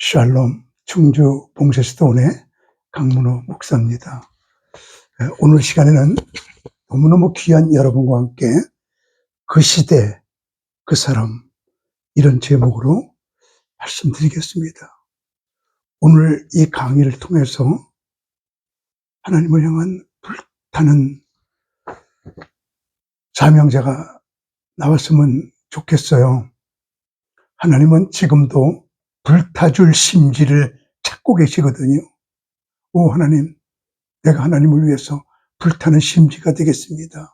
샬롬, 충주 봉쇄시도원의 강문호 목사입니다. 오늘 시간에는 너무너무 귀한 여러분과 함께 그 시대, 그 사람, 이런 제목으로 말씀드리겠습니다. 오늘 이 강의를 통해서 하나님을 향한 불타는 사명자가 나왔으면 좋겠어요. 하나님은 지금도 불타줄 심지를 찾고 계시거든요. 오 하나님, 내가 하나님을 위해서 불타는 심지가 되겠습니다.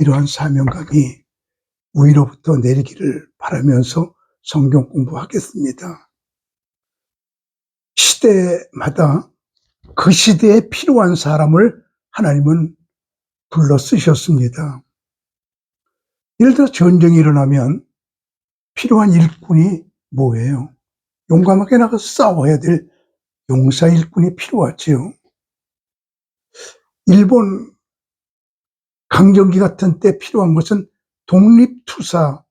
이러한 사명감이 위로부터 내리기를 바라면서 성경 공부하겠습니다. 시대마다 그 시대에 필요한 사람을 하나님은 불러 쓰셨습니다. 예를 들어 전쟁이 일어나면 필요한 일꾼이 뭐예요? 용감하게 나가서 싸워야 될 용사 일꾼이 필요하지요. 일본 강점기 같은 때 필요한 것은 독립투사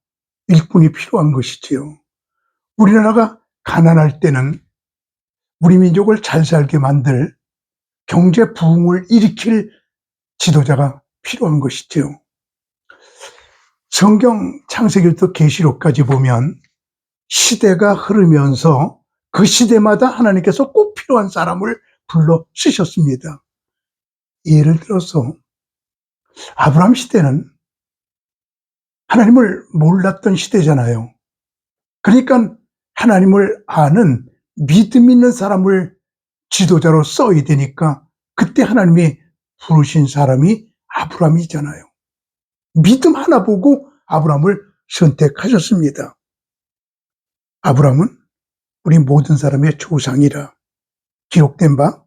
일꾼이 필요한 것이지요. 우리나라가 가난할 때는 우리 민족을 잘 살게 만들 경제 부흥을 일으킬 지도자가 필요한 것이지요. 성경 창세기부터 계시록까지 보면 시대가 흐르면서 그 시대마다 하나님께서 꼭 필요한 사람을 불러 쓰셨습니다. 예를 들어서 아브라함 시대는 하나님을 몰랐던 시대잖아요. 그러니까 하나님을 아는 믿음 있는 사람을 지도자로 써야 되니까 그때 하나님이 부르신 사람이 아브라함이잖아요. 믿음 하나 보고 아브라함을 선택하셨습니다. 아브라함은 우리 모든 사람의 조상이라 기록된 바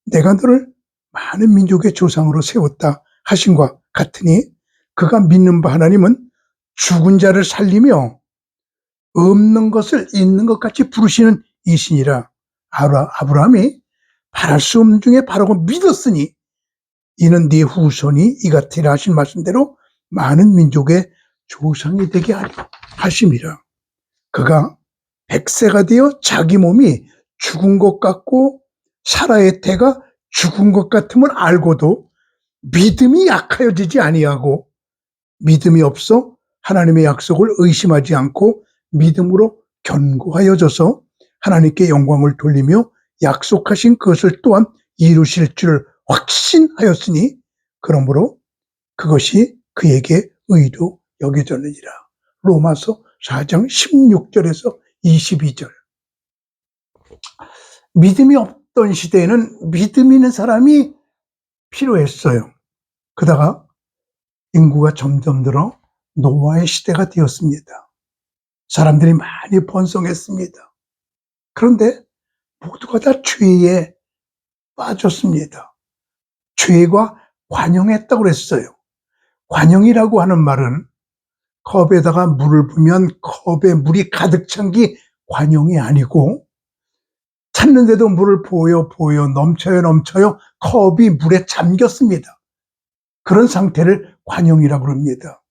내가 너를 많은 민족의 조상으로 세웠다 하신과 같으니 그가 믿는 바 하나님은 죽은 자를 살리며 없는 것을 있는 것 같이 부르시는 이신이라. 아브라함이 바랄 수 없는 중에 바라고 믿었으니 이는 네 후손이 이같으리라 하신 말씀대로 많은 민족의 조상이 되게 하심이라. 그가 100세가 되어 자기 몸이 죽은 것 같고 사라의 태가 죽은 것 같음을 알고도 믿음이 약하여지지 아니하고 믿음이 없어 하나님의 약속을 의심하지 않고 믿음으로 견고하여져서 하나님께 영광을 돌리며 약속하신 그것을 또한 이루실 줄을 확신하였으니 그러므로 그것이 그에게 의로 여겨졌느니라. 로마서 4장 16절에서 22절. 믿음이 없던 시대에는 믿음 있는 사람이 필요했어요. 그러다가 인구가 점점 늘어 노아의 시대가 되었습니다. 사람들이 많이 번성했습니다. 그런데 모두가 다 죄에 빠졌습니다. 죄가 관영했다고 그랬어요. 관영이라고 하는 말은 컵에다가 물을 부으면 컵에 물이 가득 찬 게 관영이 아니고 찼는데도 물을 부어요 넘쳐요 컵이 물에 잠겼습니다. 그런 상태를 관영이라고 합니다.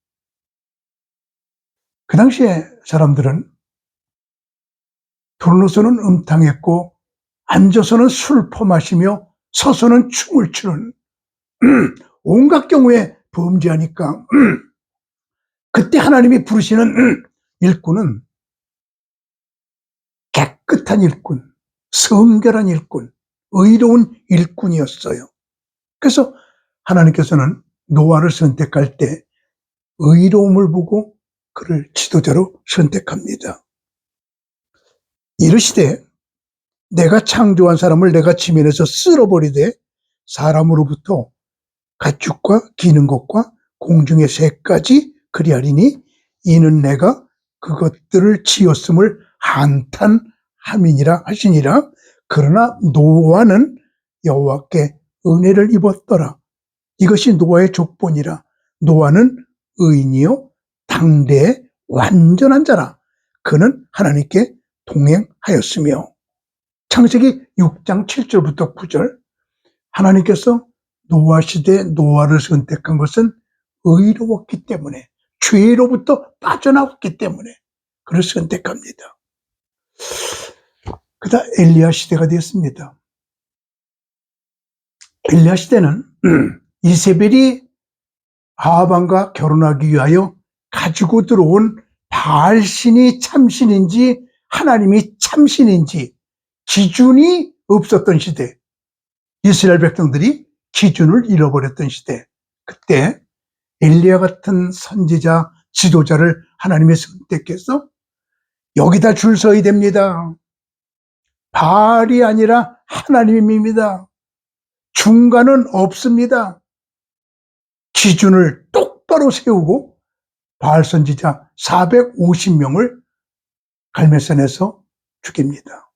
그 당시에 사람들은 돌로서는 음탕했고 앉아서는 술 퍼마시며 서서는 춤을 추는 온갖 경우에 범죄하니까 그때 하나님이 부르시는 일꾼은 깨끗한 일꾼, 성결한 일꾼, 의로운 일꾼이었어요. 그래서 하나님께서는 노아를 선택할 때 의로움을 보고 그를 지도자로 선택합니다. 이르시되 내가 창조한 사람을 내가 지면에서 쓸어버리되 사람으로부터 가축과 기는 것과 공중의 새까지 그리하리니 이는 내가 그것들을 지었음을 한탄함이니라 하시니라. 그러나 노아는 여호와께 은혜를 입었더라. 이것이 노아의 족본이라. 노아는 의인이요 당대의 완전한 자라. 그는 하나님께 동행하였으며. 창세기 6장 7절부터 9절. 하나님께서 노아 시대에 노아를 선택한 것은 의로웠기 때문에, 죄로부터 빠져나왔기 때문에 그를 선택합니다. 그다 엘리야 시대가 되었습니다. 엘리야 시대는 이세벨이 아합왕과 결혼하기 위하여 가지고 들어온 바알신이 참신인지 하나님이 참신인지 기준이 없었던 시대, 이스라엘 백성들이 기준을 잃어버렸던 시대, 그때 엘리야 같은 선지자, 지도자를 하나님이 선택해서 여기다 줄 서야 됩니다. 바알이 아니라 하나님입니다. 중간은 없습니다. 기준을 똑바로 세우고 바알 선지자 450명을 갈멜산에서 죽입니다.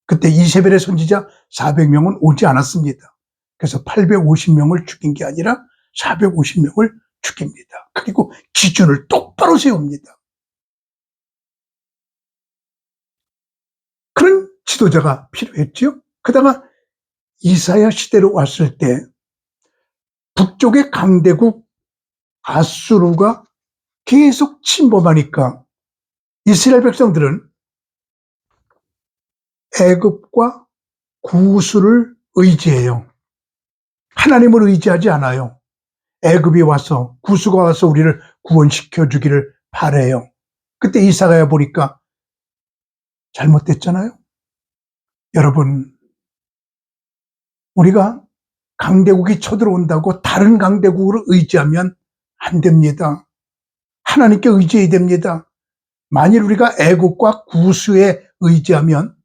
그때 이세벨의 선지자 400명은 오지 않았습니다. 그래서 850명을 죽인 게 아니라 450명을 죽입니다. 그리고 기준을 똑바로 세웁니다. 그런 지도자가 필요했죠. 그다가 이사야 시대로 왔을 때 북쪽의 강대국 아수르가 계속 침범하니까 이스라엘 백성들은 애굽과 구스를 의지해요. 하나님을 의지하지 않아요. 애굽이 와서, 구스가 와서 우리를 구원시켜 주기를 바라요. 그때 이사가야 보니까 잘못됐잖아요. 여러분, 우리가 강대국이 쳐들어온다고 다른 강대국을 의지하면 안 됩니다. 하나님께 의지해야 됩니다. 만일 우리가 애국과 구스에 의지하면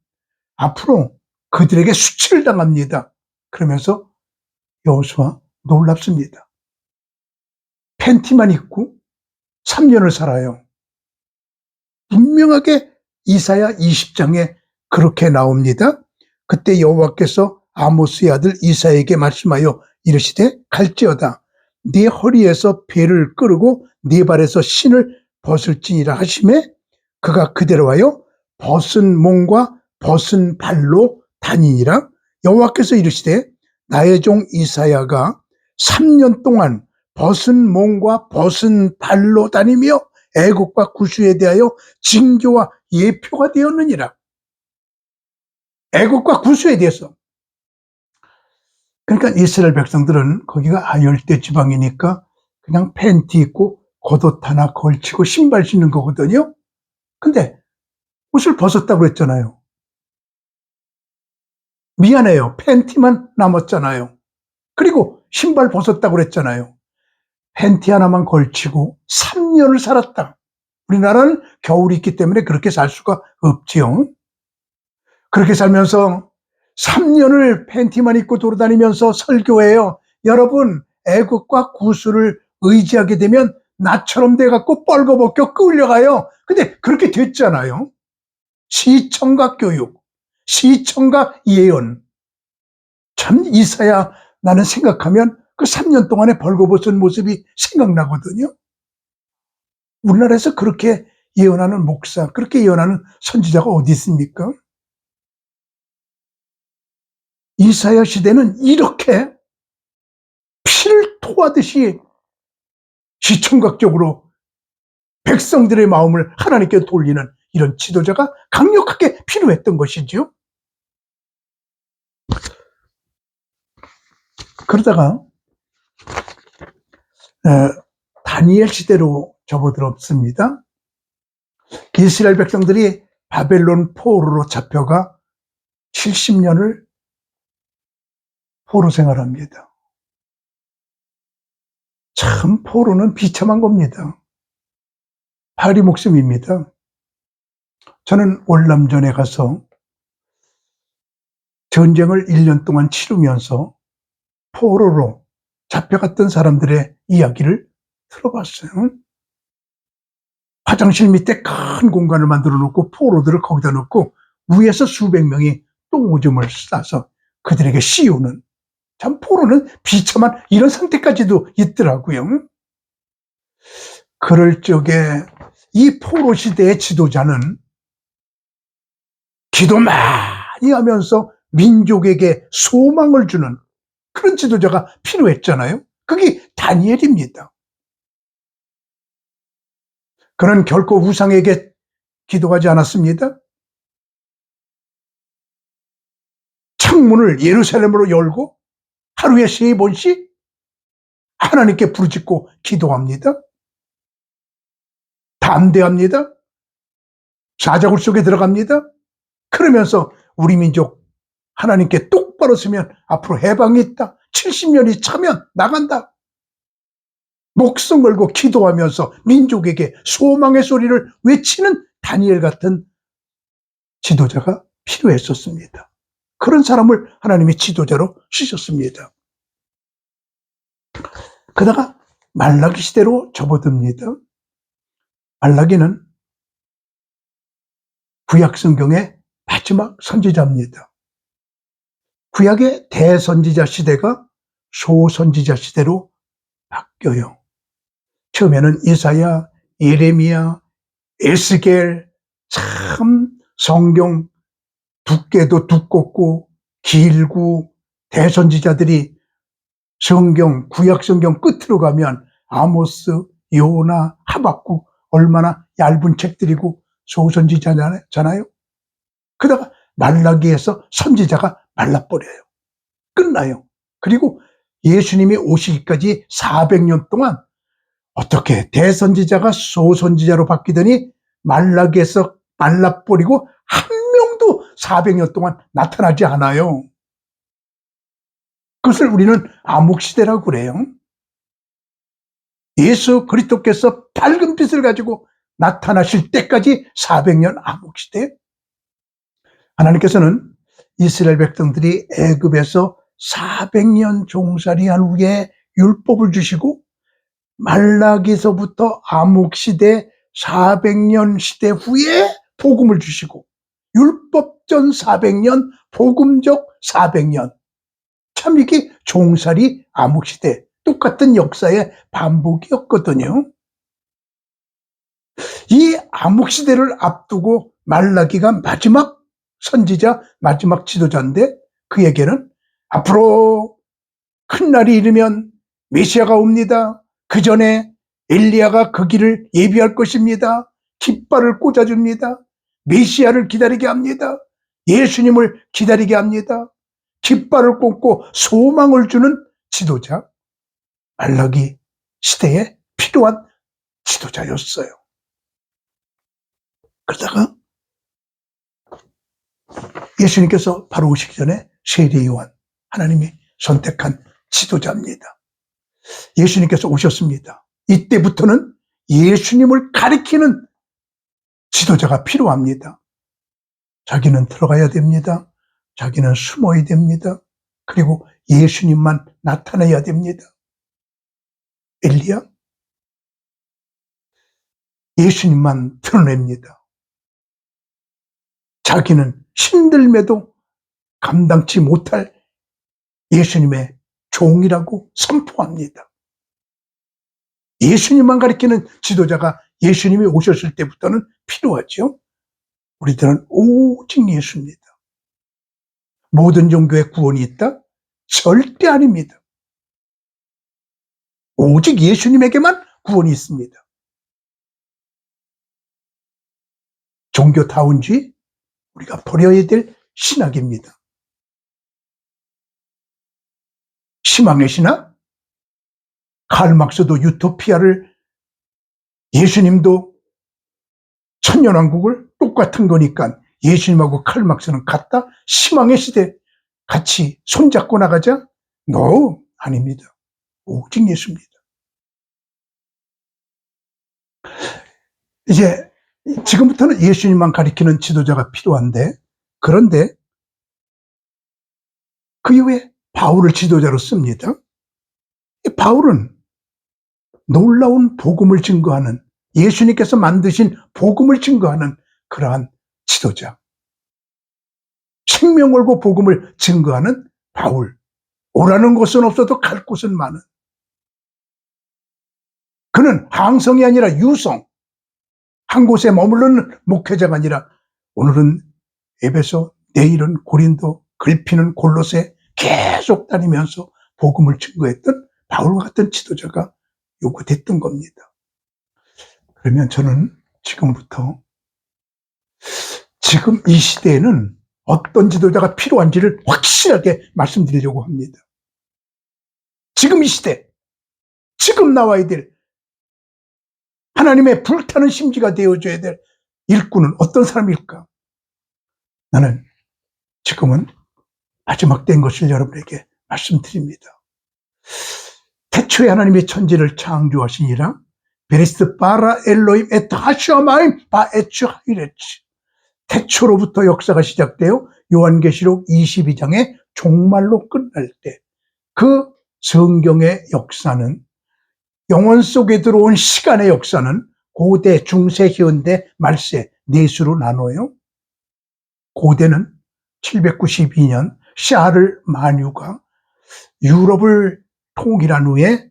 앞으로 그들에게 수치를 당합니다. 그러면서 여호수아 놀랍습니다. 팬티만 입고 3년을 살아요. 분명하게 이사야 20장에 그렇게 나옵니다. 그때 여호와께서 아모스의 아들 이사야에게 말씀하여 이르시되 갈지어다 네 허리에서 배를 끄르고 네 발에서 신을 벗을지니라 하시매 그가 그대로 하여 벗은 몸과 벗은 발로 다니니라. 여호와께서 이르시되 나의 종 이사야가 3년 동안 벗은 몸과 벗은 발로 다니며 애국과 구스에 대하여 징조와 예표가 되었느니라. 애국과 구스에 대해서. 그러니까 이스라엘 백성들은 거기가 아열대 지방이니까 그냥 팬티 입고 겉옷 하나 걸치고 신발 신는 거거든요. 근데 옷을 벗었다고 그랬잖아요. 미안해요. 팬티만 남았잖아요. 그리고 신발 벗었다고 그랬잖아요. 팬티 하나만 걸치고 3년을 살았다. 우리나라는 겨울이 있기 때문에 그렇게 살 수가 없지요. 그렇게 살면서 3년을 팬티만 입고 돌아다니면서 설교해요. 여러분, 애국과 구스를 의지하게 되면 나처럼 돼갖고 뻘거벗겨 끌려가요. 근데 그렇게 됐잖아요. 시청각 교육, 시청각 예언. 참 이사야 나는 생각하면 그 3년 동안에 벌거벗은 모습이 생각나거든요. 우리나라에서 그렇게 예언하는 목사, 그렇게 예언하는 선지자가 어디 있습니까? 이사야 시대는 이렇게 피를 토하듯이 시청각적으로 백성들의 마음을 하나님께 돌리는 이런 지도자가 강력하게 필요했던 것이죠. 그러다가 다니엘 시대로 접어들었습니다. 이스라엘 백성들이 바벨론 포로로 잡혀가 70년을 포로 생활합니다. 참 포로는 비참한 겁니다. 파리 목숨입니다. 저는 월남전에 가서 전쟁을 1년 동안 치르면서 포로로 잡혀갔던 사람들의 이야기를 들어봤어요. 화장실 밑에 큰 공간을 만들어 놓고 포로들을 거기다 놓고 위에서 수백 명이 똥오줌을 싸서 그들에게 씌우는, 참 포로는 비참한 이런 상태까지도 있더라고요. 그럴 적에 이 포로 시대의 지도자는 기도 많이 하면서 민족에게 소망을 주는 그런 지도자가 필요했잖아요. 그게 다니엘입니다. 그는 결코 우상에게 기도하지 않았습니다. 창문을 예루살렘으로 열고 하루에 3번씩 하나님께 부르짖고 기도합니다. 담대합니다. 사자굴 속에 들어갑니다. 그러면서 우리 민족 하나님께 똑바로 서면 앞으로 해방이 있다. 70년이 차면 나간다. 목숨 걸고 기도하면서 민족에게 소망의 소리를 외치는 다니엘 같은 지도자가 필요했었습니다. 그런 사람을 하나님이 지도자로 쓰셨습니다. 그러다가 말라기 시대로 접어듭니다. 말라기는 구약 성경의 마지막 선지자입니다. 구약의 대선지자 시대가 소선지자 시대로 바뀌어요. 처음에는 이사야, 예레미야, 에스겔, 참 성경 두께도 두껍고 길고 대선지자들이 성경, 구약 성경 끝으로 가면 아모스, 요나, 하박국 얼마나 얇은 책들이고 소선지자잖아요. 그러다가 말라기에서 선지자가 말라버려요. 끝나요. 그리고 예수님이 오시기까지 400년 동안 어떻게 대선지자가 소선지자로 바뀌더니 말라기에서 말라버리고 한 명도 400년 동안 나타나지 않아요. 그것을 우리는 암흑시대라고 그래요. 예수 그리스도께서 밝은 빛을 가지고 나타나실 때까지 400년 암흑시대. 하나님께서는 이스라엘 백성들이 애굽에서 400년 종살이한 후에 율법을 주시고 말라기서부터 암흑시대 400년 시대 후에 복음을 주시고 율법전 400년, 복음적 400년. 참 이게 종살이 암흑시대 똑같은 역사의 반복이었거든요. 이 암흑시대를 앞두고 말라기가 마지막 선지자, 마지막 지도자인데 그에게는 앞으로 큰 날이 이르면 메시아가 옵니다. 그 전에 엘리야가 그 길을 예비할 것입니다. 깃발을 꽂아줍니다. 메시아를 기다리게 합니다. 예수님을 기다리게 합니다. 깃발을 꽂고 소망을 주는 지도자, 말라기 시대에 필요한 지도자였어요. 그러다가 예수님께서 바로 오시기 전에 세례 요한, 하나님이 선택한 지도자입니다. 예수님께서 오셨습니다. 이때부터는 예수님을 가리키는 지도자가 필요합니다. 자기는 들어가야 됩니다. 자기는 숨어야 됩니다. 그리고 예수님만 나타내야 됩니다. 엘리야, 예수님만 드러냅니다. 자기는 힘들매도 감당치 못할 예수님의 종이라고 선포합니다. 예수님만 가리키는 지도자가 예수님이 오셨을 때부터는 필요하죠. 우리들은 오직 예수입니다. 모든 종교에 구원이 있다? 절대 아닙니다. 오직 예수님에게만 구원이 있습니다. 종교다운주의, 우리가 버려야 될 신학입니다. 희망의 신학, 칼 막스도 유토피아를, 예수님도 천년왕국을 똑같은 거니까 예수님하고 칼 막스는 같다? 희망의 시대 같이 손잡고 나가자? No, 아닙니다. 오직 예수입니다. 이제 지금부터는 예수님만 가리키는 지도자가 필요한데, 그런데 그 이후에 바울을 지도자로 씁니다. 바울은 놀라운 복음을 증거하는, 예수님께서 만드신 복음을 증거하는 그러한 지도자. 생명 걸고 복음을 증거하는 바울. 오라는 곳은 없어도 갈 곳은 많은. 그는 항성이 아니라 유성. 한 곳에 머무르는 목회자가 아니라 오늘은 에베소, 내일은 고린도, 글피는 골로새 계속 다니면서 복음을 증거했던 바울과 같은 지도자가 요구됐던 겁니다. 그러면 저는 지금부터 지금 이 시대에는 어떤 지도자가 필요한지를 확실하게 말씀드리려고 합니다. 지금 이 시대, 지금 나와야 될 하나님의 불타는 심지가 되어줘야 될 일꾼은 어떤 사람일까? 나는 지금은 마지막 때인 것을 여러분에게 말씀드립니다. 태초에 하나님의 천지를 창조하시니라 베리스트 바라 엘로임 에트 하샤마임 바에츠 하이레츠. 태초로부터 역사가 시작되어 요한계시록 22장의 종말로 끝날 때 그 성경의 역사는, 영원 속에 들어온 시간의 역사는 고대, 중세, 현대, 말세 네 수로 나눠요. 고대는 792년 샤를 마뉴가 유럽을 통일한 후에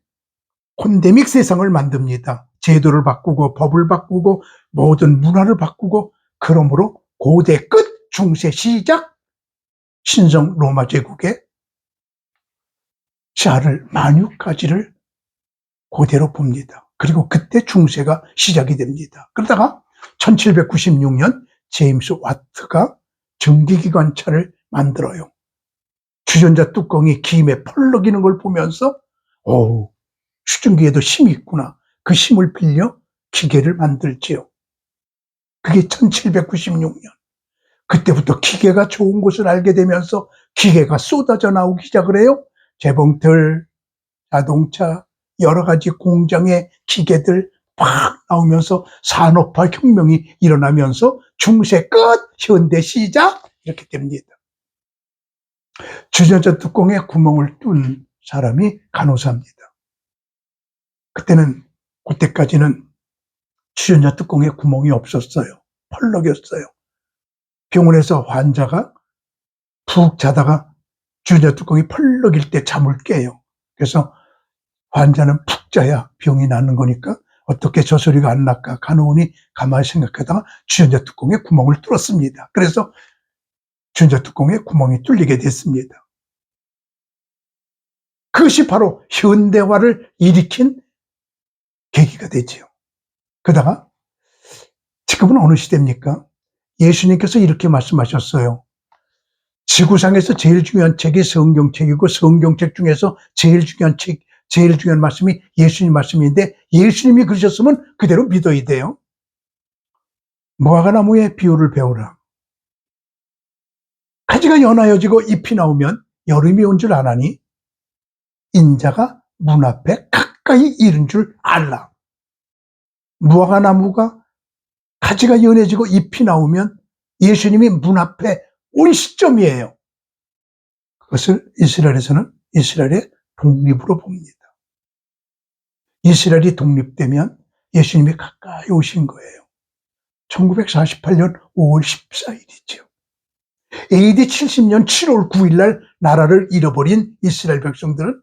콘데믹 세상을 만듭니다. 제도를 바꾸고 법을 바꾸고 모든 문화를 바꾸고, 그러므로 고대 끝, 중세 시작, 신성 로마 제국의 샤를 마뉴까지를 고대로 봅니다. 그리고 그때 중세가 시작이 됩니다. 그러다가 1796년 제임스 와트가 전기기관차를 만들어요. 주전자 뚜껑이 김에 펄럭이는 걸 보면서 수증기에도 힘이 있구나. 그 힘을 빌려 기계를 만들지요. 그게 1796년. 그때부터 기계가 좋은 것을 알게 되면서 기계가 쏟아져 나오기 시작을 해요. 재봉틀, 자동차, 여러 가지 공장의 기계들 팍 나오면서 산업화 혁명이 일어나면서 중세 끝, 현대 시작, 이렇게 됩니다. 주전자 뚜껑에 구멍을 뚫은 사람이 간호사입니다. 그때까지는 주전자 뚜껑에 구멍이 없었어요. 펄럭였어요. 병원에서 환자가 푹 자다가 주전자 뚜껑이 펄럭일 때 잠을 깨요. 그래서 환자는 푹 자야 병이 낫는 거니까 어떻게 저 소리가 안 날까 간호원이 가만히 생각하다가 주전자 뚜껑에 구멍을 뚫었습니다. 그래서 주전자 뚜껑에 구멍이 뚫리게 됐습니다. 그것이 바로 현대화를 일으킨 계기가 되지요. 그러다가 지금은 어느 시대입니까? 예수님께서 이렇게 말씀하셨어요. 지구상에서 제일 중요한 책이 성경책이고 성경책 중에서 제일 중요한 말씀이 예수님 말씀인데, 예수님이 그러셨으면 그대로 믿어야 돼요. 무화과나무의 비유를 배우라. 가지가 연하여지고 잎이 나오면 여름이 온 줄 아나니 인자가 문 앞에 가까이 이른 줄 알라. 무화과나무가 가지가 연해지고 잎이 나오면 예수님이 문 앞에 온 시점이에요. 그것을 이스라엘에서는 이스라엘의 독립으로 봅니다. 이스라엘이 독립되면 예수님이 가까이 오신 거예요. 1948년 5월 14일이죠. AD 70년 7월 9일 날 나라를 잃어버린 이스라엘 백성들은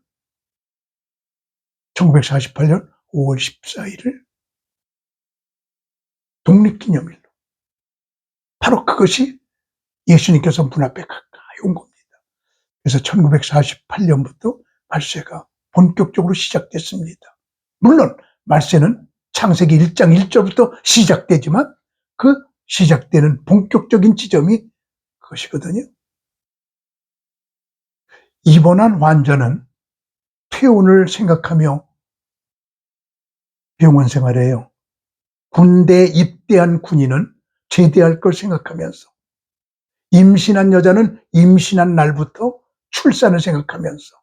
1948년 5월 14일을 독립기념일로, 바로 그것이 예수님께서 문 앞에 가까이 온 겁니다. 그래서 1948년부터 말세가 본격적으로 시작됐습니다. 물론 말세는 창세기 1장 1절부터 시작되지만 그 시작되는 본격적인 지점이 그것이거든요. 입원한 환자는 퇴원을 생각하며 병원 생활해요. 군대에 입대한 군인은 제대할 걸 생각하면서, 임신한 여자는 임신한 날부터 출산을 생각하면서,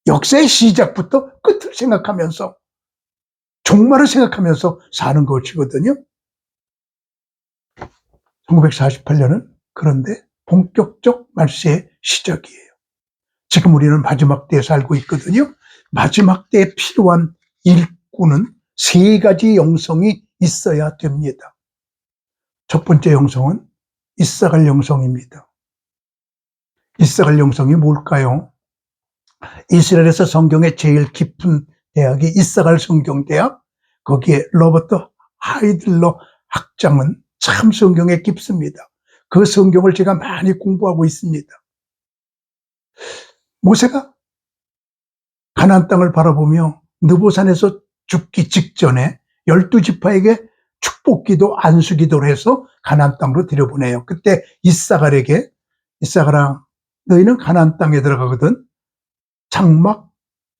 역사의 시작부터 끝을 생각하면서, 종말을 생각하면서 사는 것이거든요. 1948년은 그런데 본격적 말세의 시작이에요. 지금 우리는 마지막 때에 살고 있거든요. 마지막 때에 필요한 일꾼은 세 가지 영성이 있어야 됩니다. 첫 번째 영성은 이사갈 영성입니다. 이사갈 영성이 뭘까요? 이스라엘에서 성경의 제일 깊은 대학이 이사갈 성경대학, 거기에 로버트 하이들러 학장은 참 성경에 깊습니다. 그 성경을 제가 많이 공부하고 있습니다. 모세가 가나안 땅을 바라보며 느보산에서 죽기 직전에 12지파에게 축복기도 안수기도를 해서 가나안 땅으로 들여보내요. 그때 이사갈에게 이사갈아 너희는 가나안 땅에 들어가거든 장막,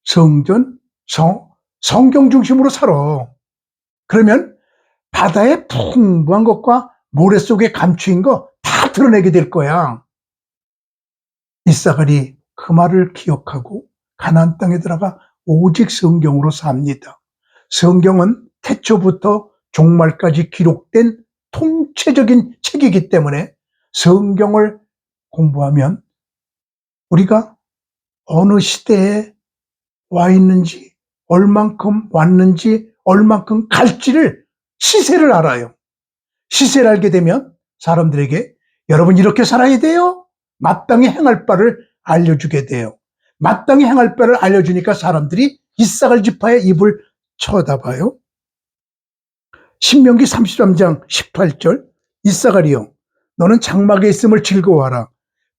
성전, 성경 중심으로 살아. 그러면 바다의 풍부한 것과 모래 속에 감추인 거 다 드러내게 될 거야. 이사갈이 그 말을 기억하고 가나안 땅에 들어가 오직 성경으로 삽니다. 성경은 태초부터 종말까지 기록된 통체적인 책이기 때문에 성경을 공부하면 우리가 어느 시대에 와 있는지, 얼만큼 왔는지, 얼만큼 갈지를 시세를 알아요. 시세를 알게 되면 사람들에게 여러분 이렇게 살아야 돼요. 마땅히 행할 바를 알려주게 돼요. 마땅히 행할 바를 알려주니까 사람들이 이사갈 지파의 입을 쳐다봐요. 신명기 33장 18절 이사갈이여 너는 장막에 있음을 즐거워하라.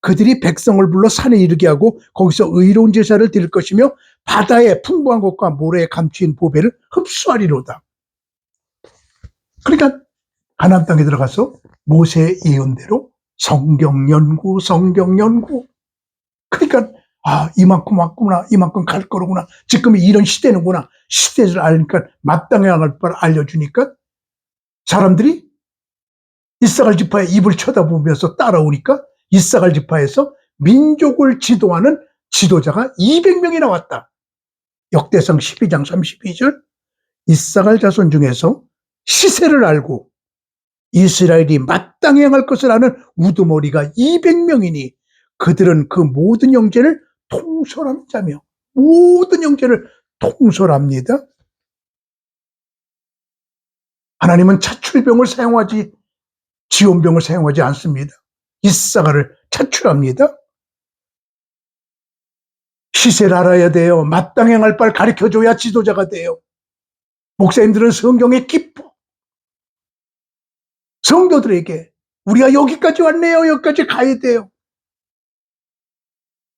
그들이 백성을 불러 산에 이르게 하고 거기서 의로운 제사를 드릴 것이며 바다의 풍부한 것과 모래에 감추인 보배를 흡수하리로다. 그러니까 가나안 땅에 들어가서 모세의 예언대로 성경 연구. 그러니까 이만큼 왔구나, 이만큼 갈 거로구나, 지금 이런 시대는구나. 시대를 알니까 마땅히 할 바를 알려주니까 사람들이 이사갈 지파의 입을 쳐다보면서 따라오니까 이사갈 지파에서 민족을 지도하는 지도자가 200명이 나왔다. 역대상 12장 32절 이사갈 자손 중에서 시세를 알고 이스라엘이 마땅히 행할 것을 아는 우두머리가 200명이니 그들은 그 모든 형제를 통솔하는 자며 모든 형제를 통솔합니다. 하나님은 차출병을 사용하지 지원병을 사용하지 않습니다. 이사갈을 차출합니다. 시세를 알아야 돼요. 마땅히 행할 바를 가르쳐줘야 지도자가 돼요. 목사님들은 성경에 깊어. 성도들에게 우리가 여기까지 왔네요. 여기까지 가야 돼요.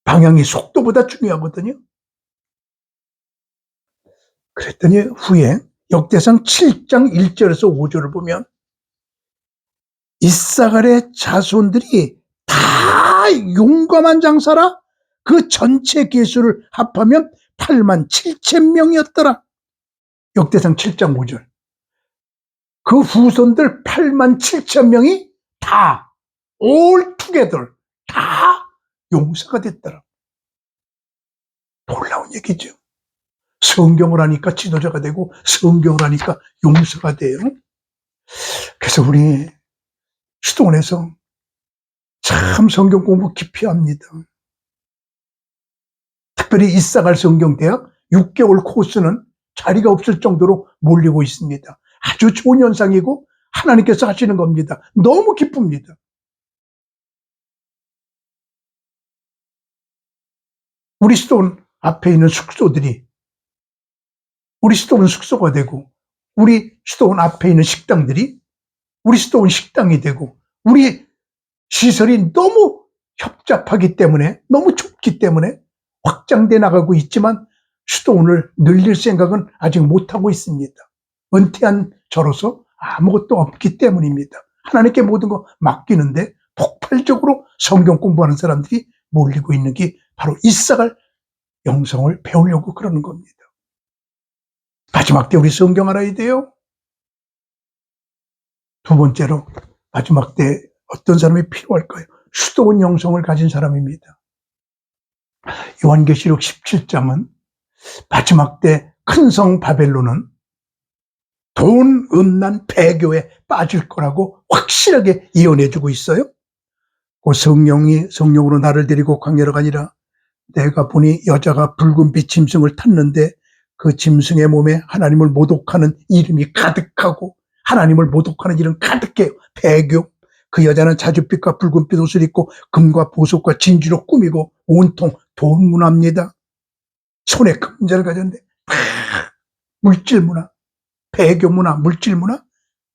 방향이 속도보다 중요하거든요. 그랬더니 후에 역대상 7장 1절에서 5절을 보면 이사갈의 자손들이 다 용감한 장사라 그 전체 계수를 합하면 8만 7천 명이었더라. 역대상 7장 5절. 그 후손들 8만 7천 명이 다 all together 다 용사가 됐더라. 놀라운 얘기죠. 성경을 하니까 지도자가 되고 성경을 하니까 용사가 돼요. 그래서 우리 수도원에서 참 성경 공부 깊이 합니다. 특별히 이사갈 성경대학 6개월 코스는 자리가 없을 정도로 몰리고 있습니다. 아주 좋은 현상이고 하나님께서 하시는 겁니다. 너무 기쁩니다. 우리 수도원 앞에 있는 숙소들이 우리 수도원 숙소가 되고 우리 수도원 앞에 있는 식당들이 우리 수도원 식당이 되고 우리 시설이 너무 협잡하기 때문에 너무 좁기 때문에 확장돼 나가고 있지만 수도원을 늘릴 생각은 아직 못하고 있습니다. 은퇴한 저로서 아무것도 없기 때문입니다. 하나님께 모든 거 맡기는데 폭발적으로 성경 공부하는 사람들이 몰리고 있는 게 바로 이사갈 영성을 배우려고 그러는 겁니다. 마지막 때 우리 성경 알아야 돼요. 두 번째로 마지막 때 어떤 사람이 필요할까요? 수도원 영성을 가진 사람입니다. 요한계시록 17장은 마지막 때 큰 성 바벨론은 돈, 음란, 배교에 빠질 거라고 확실하게 예언해주고 있어요. 그 성령으로 나를 데리고 광야로 가니라. 내가 보니 여자가 붉은빛 짐승을 탔는데 그 짐승의 몸에 하나님을 모독하는 이름이 가득하고 하나님을 모독하는 이름 가득해요. 배교. 그 여자는 자줏빛과 붉은빛 옷을 입고 금과 보석과 진주로 꾸미고 온통 돈 문화입니다. 손에 금자를 가졌는데 물질 문화, 배교 문화, 물질 문화,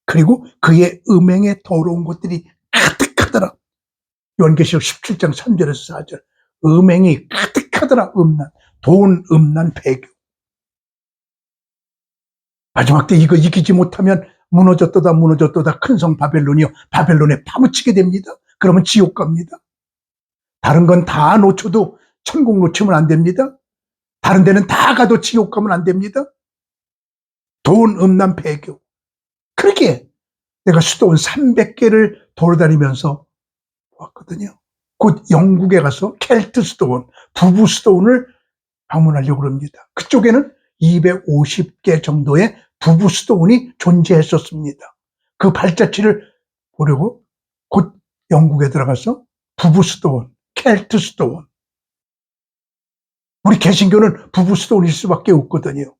그리고 그의 음행에 더러운 것들이 가득하더라. 요한계시록 17장 3절에서 4절. 음행이 가득하더라. 음란, 돈, 음란, 배교. 마지막 때 이거 이기지 못하면 무너졌도다 무너졌도다 큰 성 바벨론이요 바벨론에 파묻히게 됩니다. 그러면 지옥 갑니다. 다른 건 다 놓쳐도 천국 놓치면 안 됩니다. 다른 데는 다 가도 지옥 가면 안 됩니다. 돈, 음란, 배교. 그렇게 내가 수도원 300개를 돌아다니면서 왔거든요. 곧 영국에 가서 켈트 수도원, 부부 수도원을 방문하려고 합니다. 그쪽에는 250개 정도의 부부 수도원이 존재했었습니다. 그 발자취를 보려고 곧 영국에 들어가서 부부 수도원, 켈트 수도원. 우리 개신교는 부부 수도원일 수밖에 없거든요.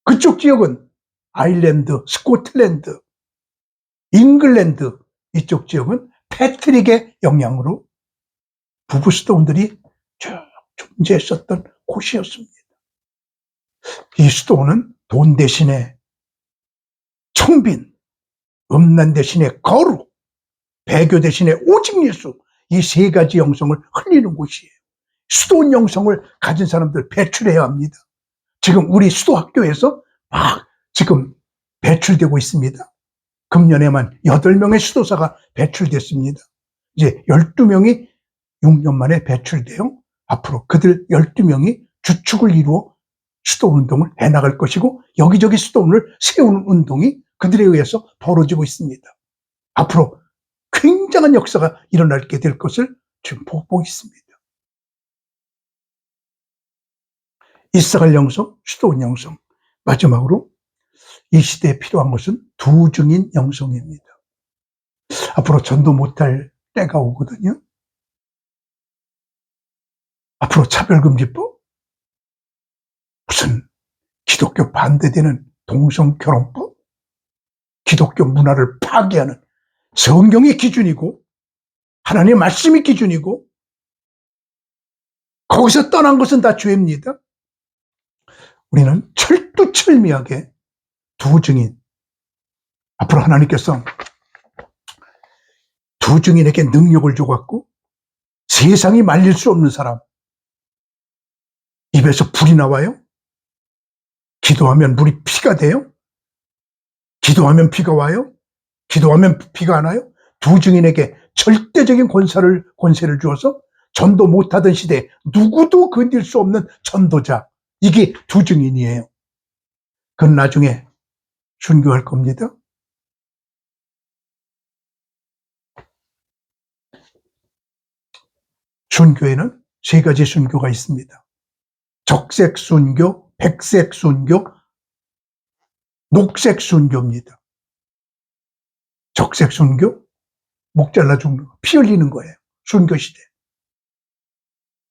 그쪽 지역은 아일랜드, 스코틀랜드, 잉글랜드 이쪽 지역은 패트릭의 영향으로 부부 수도원들이 쭉 존재했었던 곳이었습니다. 이 수도원은 돈 대신에 청빈, 음란 대신에 거룩, 배교 대신에 오직 예수, 이 세 가지 영성을 흘리는 곳이에요. 수도원 영성을 가진 사람들 배출해야 합니다. 지금 우리 수도학교에서 막 지금 배출되고 있습니다. 금년에만 8명의 수도사가 배출됐습니다. 이제 12명이 6년 만에 배출되어 앞으로 그들 12명이 주축을 이루어 수도원 운동을 해나갈 것이고 여기저기 수도원을 세우는 운동이 그들에 의해서 벌어지고 있습니다. 앞으로 굉장한 역사가 일어나게 될 것을 지금 보고 있습니다. 이사갈 영성, 수도원 영성. 마지막으로 이 시대에 필요한 것은 두 증인 영성입니다. 앞으로 전도 못할 때가 오거든요. 앞으로 차별금지법, 무슨 기독교 반대되는 동성결혼법, 기독교 문화를 파괴하는 성경이 기준이고 하나님의 말씀이 기준이고 거기서 떠난 것은 다 죄입니다. 우리는 철두철미하게 두 증인, 앞으로 하나님께서 두 증인에게 능력을 줘갖고 세상이 말릴 수 없는 사람, 입에서 불이 나와요? 기도하면 물이 피가 돼요? 기도하면 비가 와요? 기도하면 비가 안 와요? 두 증인에게 절대적인 권세를 주어서 전도 못하던 시대에 누구도 건들 수 없는 전도자, 이게 두 증인이에요. 그건 나중에 순교할 겁니다. 순교에는 세 가지 순교가 있습니다. 적색 순교, 백색 순교, 녹색 순교입니다. 적색 순교, 목 잘라 죽는 거, 피 흘리는 거예요. 순교 시대.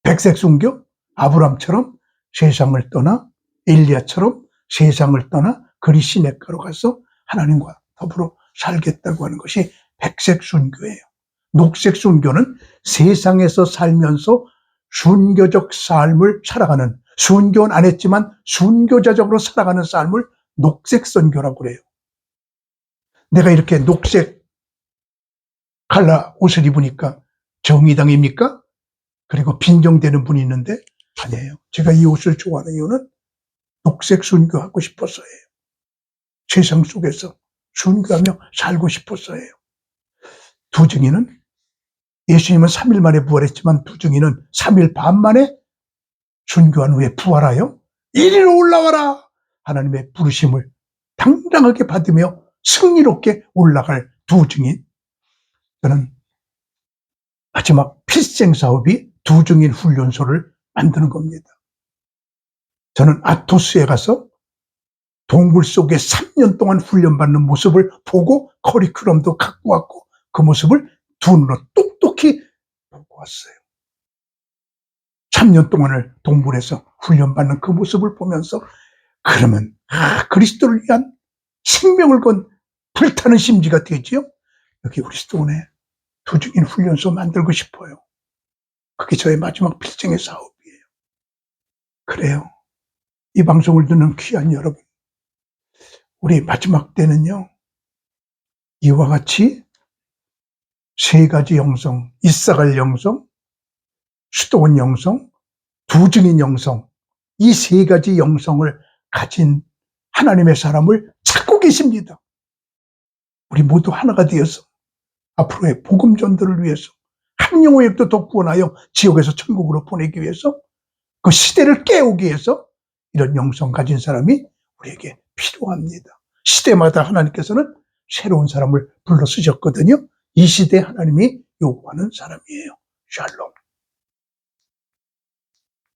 백색 순교, 아브람처럼 세상을 떠나 엘리야처럼 세상을 떠나 그리시네가로 가서 하나님과 더불어 살겠다고 하는 것이 백색 순교예요. 녹색 순교는 세상에서 살면서 순교적 삶을 살아가는, 순교는 안 했지만 순교자적으로 살아가는 삶을 녹색 선교라고 그래요. 내가 이렇게 녹색 칼라 옷을 입으니까 정의당입니까? 그리고 빈정되는 분이 있는데 아니에요. 제가 이 옷을 좋아하는 이유는 녹색 순교하고 싶어서예요. 세상 속에서 순교하며 살고 싶어서예요. 두 증인은 예수님은 3일 만에 부활했지만 두 증인은 3일 반 만에 순교한 후에 부활하여 이리로 올라와라! 하나님의 부르심을 당당하게 받으며 승리롭게 올라갈 두 증인. 저는 마지막 필생 사업이 두 증인 훈련소를 만드는 겁니다. 저는 아토스에 가서 동굴 속에 3년 동안 훈련받는 모습을 보고 커리큘럼도 갖고 왔고 그 모습을 두 눈으로 똑똑히 보고 왔어요. 3년 동안을 동굴에서 훈련받는 그 모습을 보면서 그러면 그리스도를 위한 생명을 건 불타는 심지가 되지요. 여기 우리 수도원에 두 증인 훈련소 만들고 싶어요. 그게 저의 마지막 필생의 사업이에요. 그래요. 이 방송을 듣는 귀한 여러분, 우리 마지막 때는요, 이와 같이 세 가지 영성, 이사갈 영성, 수도원 영성, 두 증인 영성, 이 세 가지 영성을 가진 하나님의 사람을 찾고 계십니다. 우리 모두 하나가 되어서 앞으로의 복음 전도를 위해서 한 영혼도 더 구원하여 지옥에서 천국으로 보내기 위해서 그 시대를 깨우기 위해서 이런 영성 가진 사람이 우리에게 필요합니다. 시대마다 하나님께서는 새로운 사람을 불러 쓰셨거든요. 이 시대에 하나님이 요구하는 사람이에요. 샬롬.